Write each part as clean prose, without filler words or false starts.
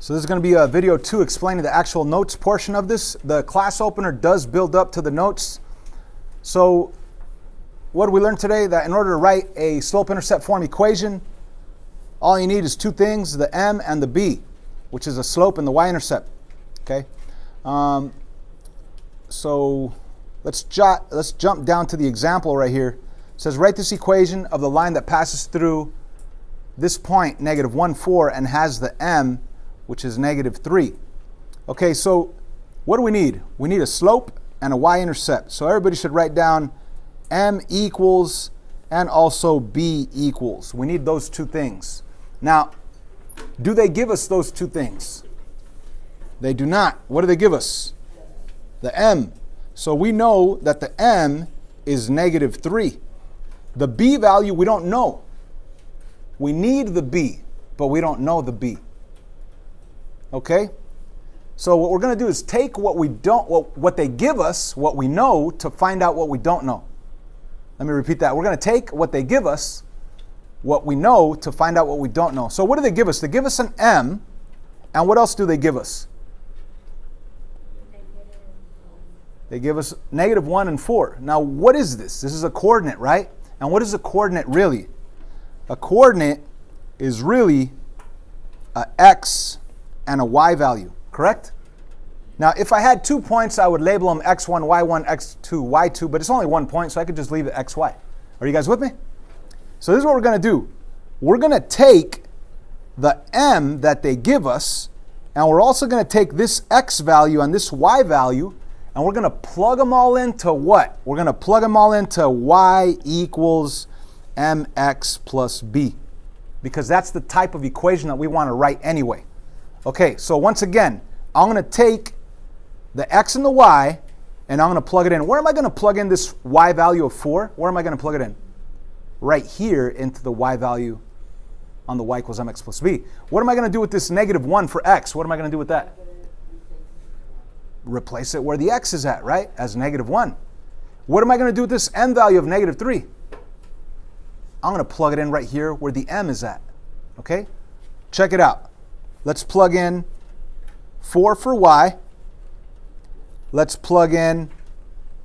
So this is going to be a video 2 explaining the actual notes portion of this. The class opener does build up to the notes. So what did we learn today? That in order to write a slope-intercept form equation, all you need is two things, the m and the b, which is the slope and the y-intercept. Okay. So let's jump down to the example right here. It says write this equation of the line that passes through this point, negative 1, 4, and has the m, which is negative 3. Okay, so what do we need? We need a slope and a y-intercept. So everybody should write down m equals and also b equals. We need those two things. Now, do they give us those two things? They do not. What do they give us? The m. So we know that the m is negative 3. The b value we don't know. We need the b, but we don't know the b. Okay? So what we're going to do is take what they give us, what we know, to find out what we don't know. Let me repeat that. We're going to take what they give us, what we know, to find out what we don't know. So what do they give us? They give us an m, and what else do they give us? They give us negative 1 and 4. Now what is this? This is a coordinate, right? And what is a coordinate really? A coordinate is really a x and a y value, correct? Now, if I had 2 points, I would label them x1, y1, x2, y2, but it's only 1 point, so I could just leave it xy. Are you guys with me? So this is what we're going to do. We're going to take the m that they give us, and we're also going to take this x value and this y value, and we're going to plug them all into what? We're going to plug them all into y equals mx plus b, because that's the type of equation that we want to write anyway. Okay, so once again, I'm going to take the x and the y, and I'm going to plug it in. Where am I going to plug in this y value of 4? Where am I going to plug it in? Right here into the y value on the y equals mx plus b. What am I going to do with this negative 1 for x? What am I going to do with that? Replace it where the x is at, right? As negative 1. What am I going to do with this m value of negative 3? I'm going to plug it in right here where the m is at. Okay? Check it out. Let's plug in 4 for y. Let's plug in,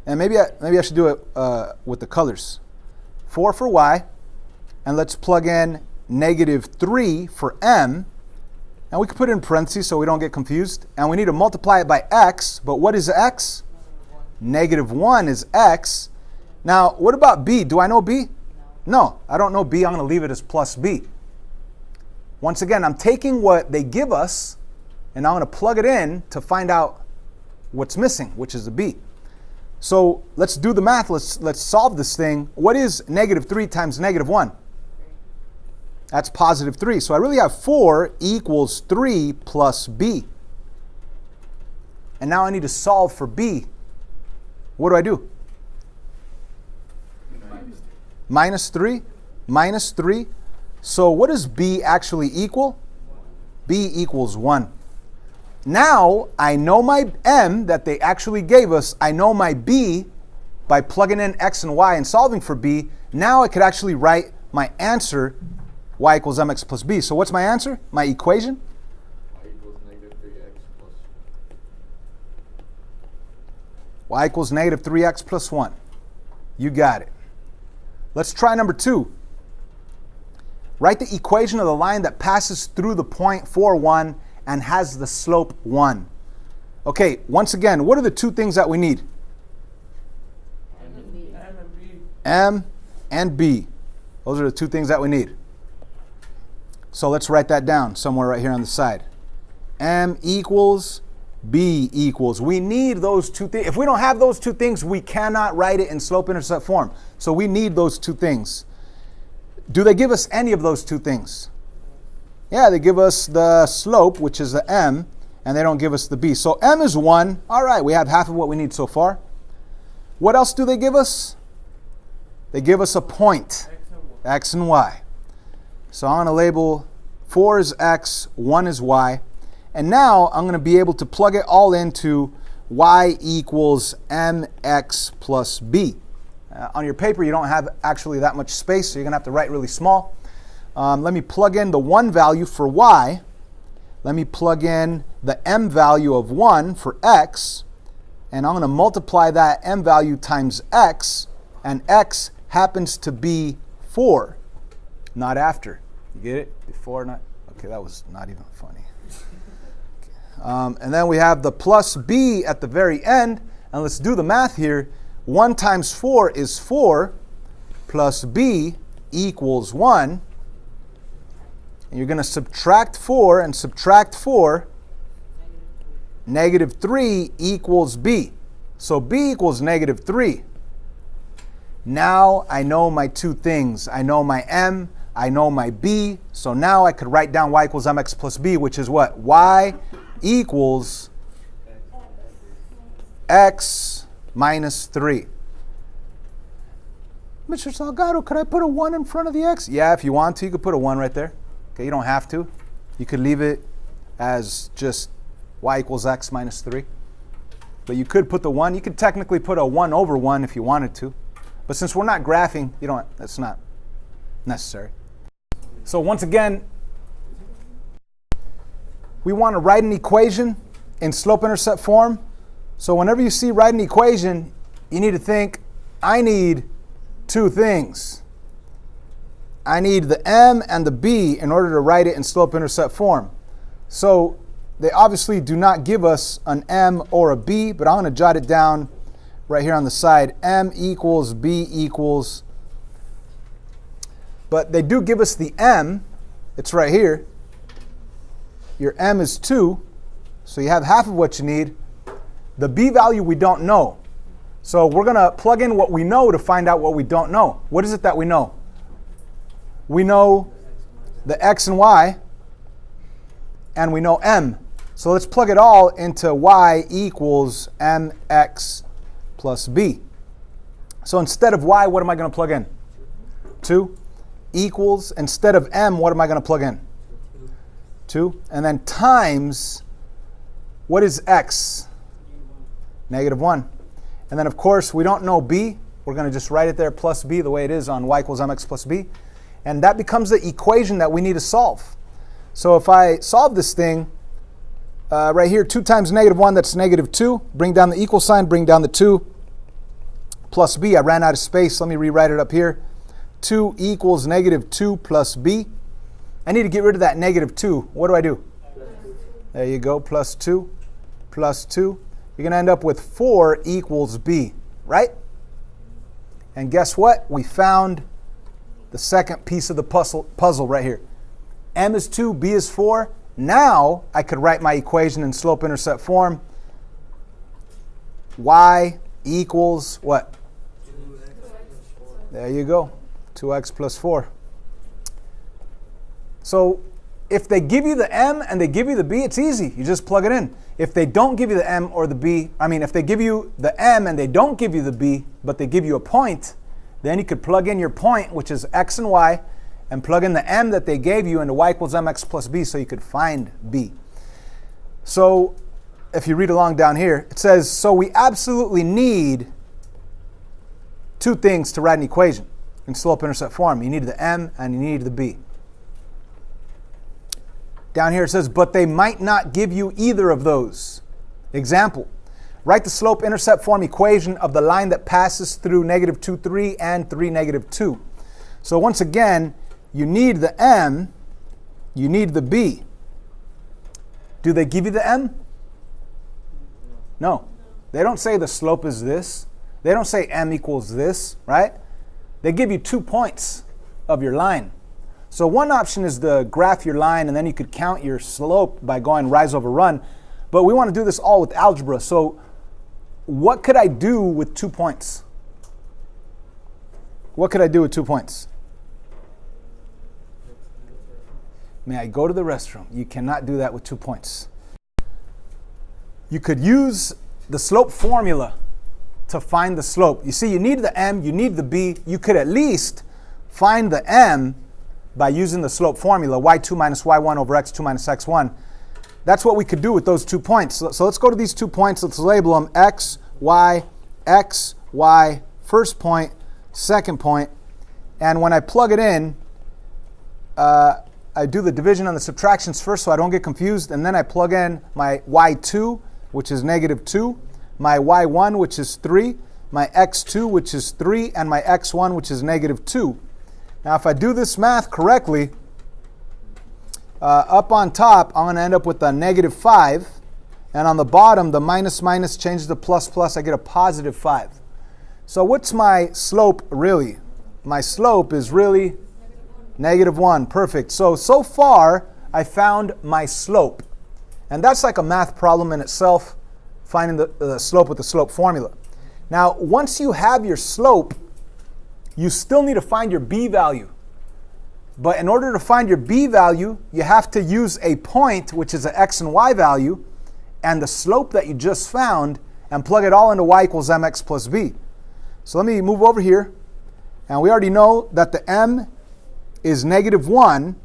and maybe I should do it with the colors. 4 for y, and let's plug in negative 3 for m, and we can put it in parentheses so we don't get confused. And we need to multiply it by x, but what is x? Negative 1 is x. Now, what about b? Do I know b? No, I don't know b. I'm going to leave it as plus b. Once again, I'm taking what they give us, and I'm going to plug it in to find out what's missing, which is a b. So let's do the math. Let's solve this thing. What is negative 3 times negative 1? That's positive 3. So I really have 4 equals 3 plus b. And now I need to solve for b. What do I do? Minus 3. Minus 3. So what does b actually equal? B equals 1. Now I know my m that they actually gave us. I know my b by plugging in x and y and solving for b. Now I could actually write my answer, y equals mx plus b. So what's my answer? My equation? Y equals negative 3x plus. Y equals negative 3x plus 1. You got it. Let's try number 2. Write the equation of the line that passes through the point 4, 1 and has the slope 1. Okay, once again, what are the two things that we need? M and B. Those are the two things that we need. So let's write that down somewhere right here on the side. M equals, B equals. We need those two things. If we don't have those two things, we cannot write it in slope-intercept form. So we need those two things. Do they give us any of those two things? Yeah, they give us the slope, which is the m, and they don't give us the b. So m is 1. All right, we have half of what we need so far. What else do they give us? They give us a point, x and y. So I'm going to label 4 is x, 1 is y. And now I'm going to be able to plug it all into y equals mx plus b. On your paper, you don't have actually that much space, so you're going to have to write really small. Let me plug in the 1 value for y. let me plug in the m value of 1 for x, and I'm going to multiply that m value times x, and x happens to be 4, not after. You get it? Before, not? Okay, that was not even funny. And then we have the plus b at the very end, and let's do the math here. 1 times 4 is 4, plus b equals 1. And you're going to subtract 4 and subtract 4. Negative 3 equals b. So b equals negative 3. Now I know my two things. I know my m, I know my b. So now I could write down y equals mx plus b, which is what? Y equals x minus 3. Mr. Salgado, could I put a 1 in front of the x? Yeah, if you want to, you could put a 1 right there. Okay, you don't have to. You could leave it as just y equals x minus 3. But you could put the 1. You could technically put a 1 over 1 if you wanted to. But since we're not graphing, that's not necessary. So once again, we want to write an equation in slope-intercept form. So whenever you see write an equation, you need to think, I need two things. I need the m and the b in order to write it in slope-intercept form. So they obviously do not give us an m or a b, but I'm going to jot it down right here on the side. M equals b equals. But they do give us the m. It's right here. Your m is 2, so you have half of what you need. The b value we don't know. So we're going to plug in what we know to find out what we don't know. What is it that we know? We know the x and y, and we know m. So let's plug it all into y equals mx plus b. So instead of y, what am I going to plug in? 2 equals, instead of m, what am I going to plug in? 2. And then times, what is x? Negative 1. And then, of course, we don't know b. We're going to just write it there, plus b, the way it is on y equals mx plus b. And that becomes the equation that we need to solve. So if I solve this thing, right here, 2 times negative 1, that's negative 2. Bring down the equal sign, bring down the 2. Plus b, I ran out of space. Let me rewrite it up here. 2 equals negative 2 plus b. I need to get rid of that negative 2. What do? There you go, plus 2, plus 2. You're going to end up with 4 equals b, right? And guess what? We found the second piece of the puzzle right here. M is 2, b is 4. Now I could write my equation in slope-intercept form. Y equals what? There you go, 2x plus 4. So if they give you the m and they give you the b, it's easy. You just plug it in. If they don't give you the m or the b, if they give you the m and they don't give you the b, but they give you a point, then you could plug in your point, which is x and y, and plug in the m that they gave you into y equals mx plus b so you could find b. So if you read along down here, it says, so we absolutely need two things to write an equation in slope-intercept form. You need the m and you need the b. Down here it says, but they might not give you either of those. Example, write the slope-intercept form equation of the line that passes through negative 2, 3 and 3, negative 2. So once again, you need the m, you need the b. Do they give you the m? No. They don't say the slope is this. They don't say m equals this, right? They give you 2 points of your line. So one option is to graph your line, and then you could count your slope by going rise over run. But we want to do this all with algebra. So what could I do with 2 points? What could I do with 2 points? May I go to the restroom? You cannot do that with 2 points. You could use the slope formula to find the slope. You see, you need the m, you need the b. You could at least find the m by using the slope formula, y2 minus y1 over x2 minus x1. That's what we could do with those 2 points. So let's go to these 2 points. Let's label them x, y, first point, second point. And when I plug it in, I I do the division and the subtractions first so I don't get confused, and then I plug in my y2, which is negative 2, my y1, which is 3, my x2, which is 3, and my x1, which is negative 2. Now, if I do this math correctly, up on top, I'm going to end up with a negative 5, and on the bottom, the minus minus changes to plus plus, I get a positive 5. So what's my slope really? My slope is really negative 1. Perfect. So far, I found my slope. And that's like a math problem in itself, finding the slope with the slope formula. Now, once you have your slope, you still need to find your b value. But in order to find your b value, you have to use a point, which is an x and y value, and the slope that you just found, and plug it all into y equals mx plus b. So let me move over here. And we already know that the m is negative 1.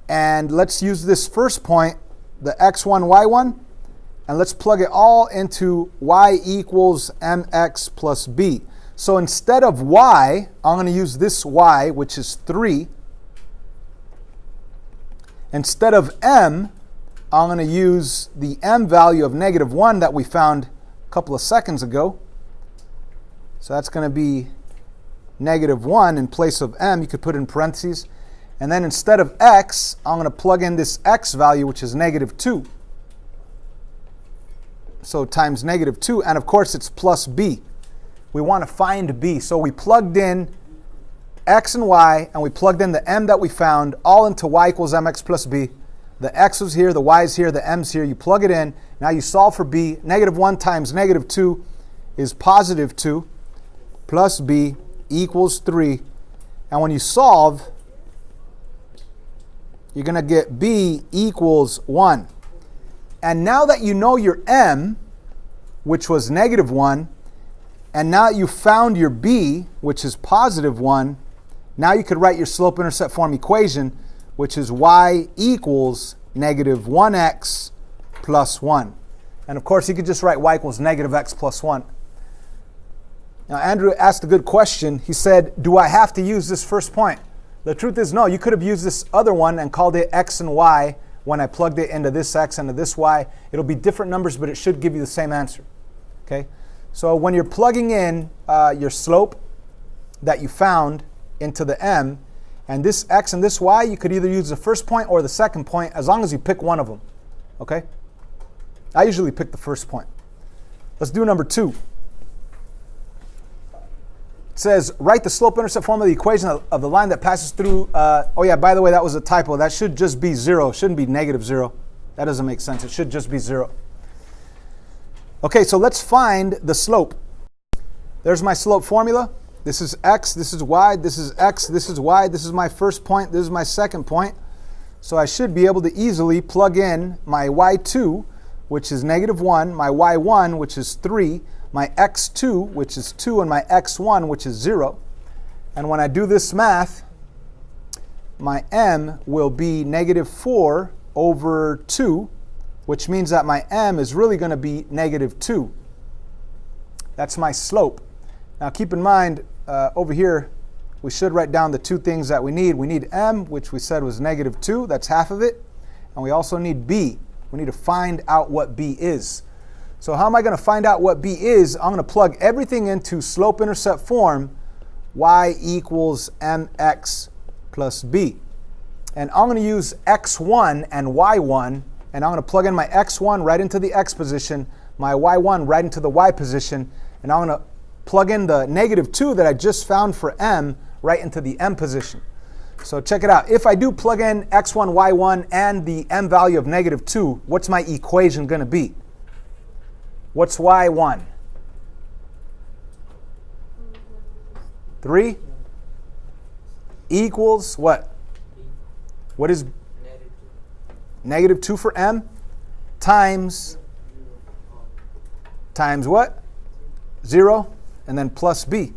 And let's use this first point, the x1, y1, and let's plug it all into y equals mx plus b. So instead of y, I'm going to use this y, which is 3. Instead of m, I'm going to use the m value of negative 1 that we found a couple of seconds ago. So that's going to be negative 1 in place of m. You could put it in parentheses. And then instead of x, I'm going to plug in this x value, which is negative 2. So times negative 2. And of course, it's plus b. We want to find b. So we plugged in x and y, and we plugged in the m that we found, all into y equals mx plus b. The x was here, the y is here, the m's here. You plug it in. Now you solve for b. Negative 1 times negative 2 is positive 2 plus b equals 3. And when you solve, you're going to get b equals 1. And now that you know your m, which was negative 1, and now you found your b, which is positive 1, now you could write your slope-intercept form equation, which is y equals negative 1x plus 1. And of course, you could just write y equals negative x plus 1. Now, Andrew asked a good question. He said, do I have to use this first point? The truth is, no. You could have used this other one and called it x and y when I plugged it into this x and into this y. It'll be different numbers, but it should give you the same answer. Okay? So when you're plugging in your slope that you found into the m, and this x and this y, you could either use the first point or the second point, as long as you pick one of them. Okay? I usually pick the first point. Let's do number 2. It says, write the slope-intercept formula of the equation of the line that passes through. Oh yeah, by the way, that was a typo. That should just be 0. It shouldn't be negative 0. That doesn't make sense. It should just be 0. Okay, so let's find the slope. There's my slope formula. This is x, this is y, this is x, this is y. This is my first point, this is my second point. So I should be able to easily plug in my y2, which is negative 1, my y1, which is 3, my x2, which is 2, and my x1, which is 0. And when I do this math, my m will be negative 4 over 2, which means that my m is really going to be negative 2. That's my slope. Now keep in mind, over here, we should write down the two things that we need. We need m, which we said was negative 2. That's half of it. And we also need b. We need to find out what b is. So how am I going to find out what b is? I'm going to plug everything into slope-intercept form, y equals mx plus b. And I'm going to use x1 and y1, and I'm going to plug in my x1 right into the x position, my y1 right into the y position, and I'm going to plug in the negative 2 that I just found for m right into the m position. So check it out. If I do plug in x1, y1, and the m value of negative 2, what's my equation going to be? What's y1? 3 equals what? What is negative 2 for m? Times what? 0, and then plus b.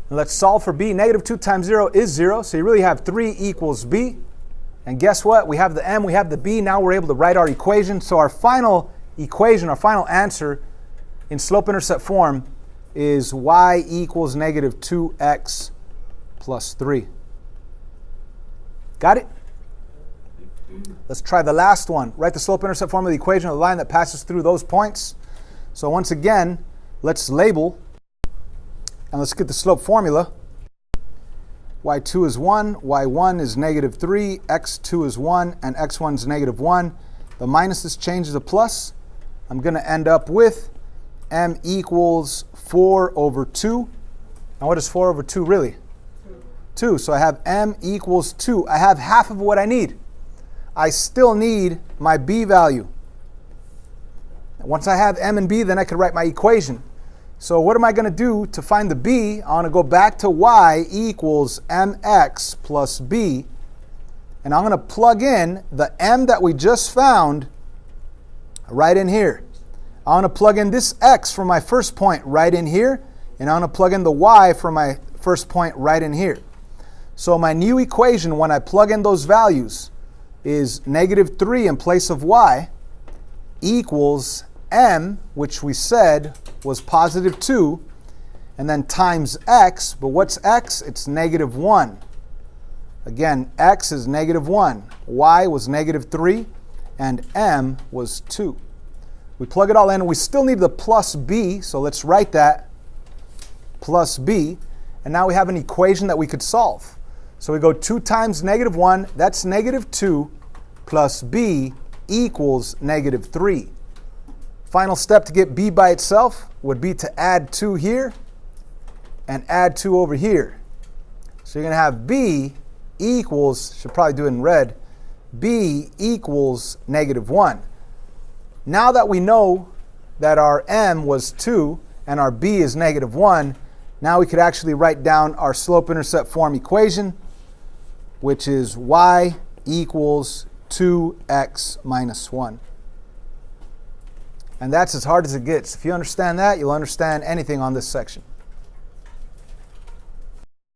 And let's solve for b. Negative 2 times 0 is 0, so you really have 3 equals b. And guess what? We have the m, we have the b. Now we're able to write our equation. So our final equation, our final answer in slope-intercept form is y equals negative 2x plus 3. Got it? Let's try the last one. Write the slope-intercept formula of the equation of the line that passes through those points. So once again, let's label, and let's get the slope formula. y2 is 1, y1 is negative 3, x2 is 1, and x1 is negative 1. The minuses change to plus. I'm going to end up with m equals 4 over 2. And what is 4 over 2 really? 2. So I have m equals 2. I have half of what I need. I still need my b value. Once I have m and b, then I can write my equation. So what am I going to do to find the b? I want to go back to y equals mx plus b. And I'm going to plug in the m that we just found right in here. I want to plug in this x from my first point right in here. And I want to plug in the y from my first point right in here. So my new equation, when I plug in those values, is negative 3 in place of y equals m, which we said was positive 2, and then times x. But what's x? It's negative 1. Again, x is negative 1. Y was negative 3, and m was 2. We plug it all in, and we still need the plus b, so let's write that, plus b. And now we have an equation that we could solve. So we go 2 times negative 1, that's negative 2, plus b equals negative 3. Final step to get b by itself would be to add 2 here and add 2 over here. So you're going to have b equals, should probably do it in red, b equals negative 1. Now that we know that our m was 2 and our b is negative 1, now we could actually write down our slope-intercept form equation, which is y equals 2x minus 1. And that's as hard as it gets. If you understand that, you'll understand anything on this section.